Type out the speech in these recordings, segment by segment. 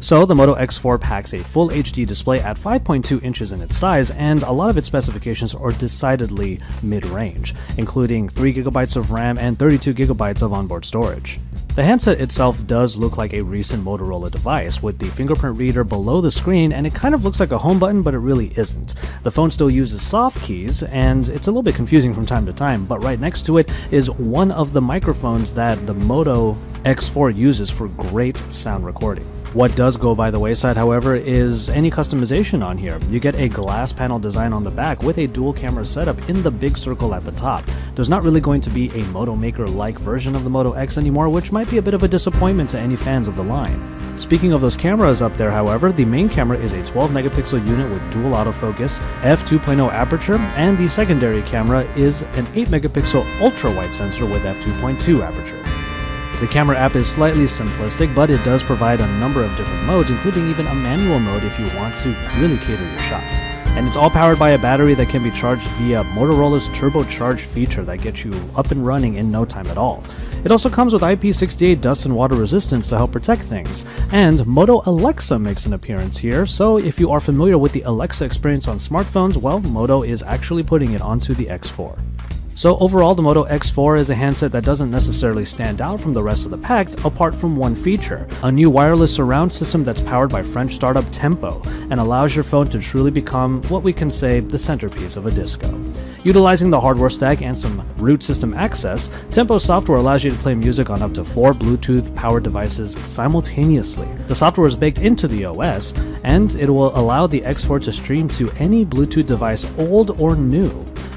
So the Moto X4 packs a full HD display at 5.2 inches in its size, and a lot of its specifications are decidedly mid-range, including 3GB of RAM and 32GB of onboard storage. The handset itself does look like a recent Motorola device, with the fingerprint reader below the screen, and it kind of looks like a home button, but it really isn't. The phone still uses soft keys, and it's a little bit confusing from time to time, but right next to it is one of the microphones that the Moto X4 uses for great sound recording. What does go by the wayside, however, is any customization on here. You get a glass panel design on the back with a dual camera setup in the big circle at the top. There's not really going to be a Moto Maker-like version of the Moto X anymore, which might be a bit of a disappointment to any fans of the line. Speaking of those cameras up there, however, the main camera is a 12-megapixel unit with dual autofocus, f2.0 aperture, and the secondary camera is an 8-megapixel ultra-wide sensor with f2.2 aperture. The camera app is slightly simplistic, but it does provide a number of different modes, including even a manual mode if you want to really cater your shots. And it's all powered by a battery that can be charged via Motorola's turbocharged feature that gets you up and running in no time at all. It also comes with IP68 dust and water resistance to help protect things. And Moto Alexa makes an appearance here, so if you are familiar with the Alexa experience on smartphones, well, Moto is actually putting it onto the X4. So overall, the Moto X4 is a handset that doesn't necessarily stand out from the rest of the pack, apart from one feature, a new wireless surround system that's powered by French startup Tempo, and allows your phone to truly become what we can say the centerpiece of a disco. Utilizing the hardware stack and some root system access, Tempo software allows you to play music on up to 4 Bluetooth-powered devices simultaneously. The software is baked into the OS, and it will allow the X4 to stream to any Bluetooth device, old or new,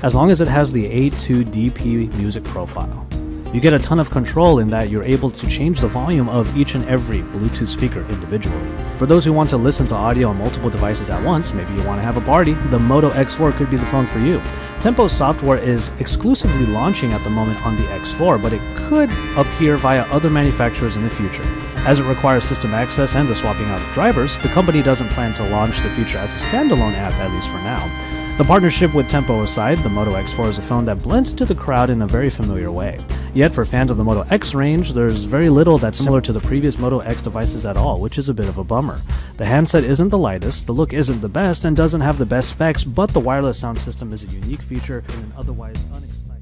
as long as it has the A2DP music profile. You get a ton of control in that you're able to change the volume of each and every Bluetooth speaker individually. For those who want to listen to audio on multiple devices at once, maybe you want to have a party, the Moto X4 could be the phone for you. Tempo software is exclusively launching at the moment on the X4, but it could appear via other manufacturers in the future. As it requires system access and the swapping out of drivers, the company doesn't plan to launch the feature as a standalone app, at least for now. The partnership with Tempo aside, the Moto X4 is a phone that blends into the crowd in a very familiar way. Yet for fans of the Moto X range, there's very little that's similar to the previous Moto X devices at all, which is a bit of a bummer. The handset isn't the lightest, the look isn't the best, and doesn't have the best specs, but the wireless sound system is a unique feature in an otherwise unexciting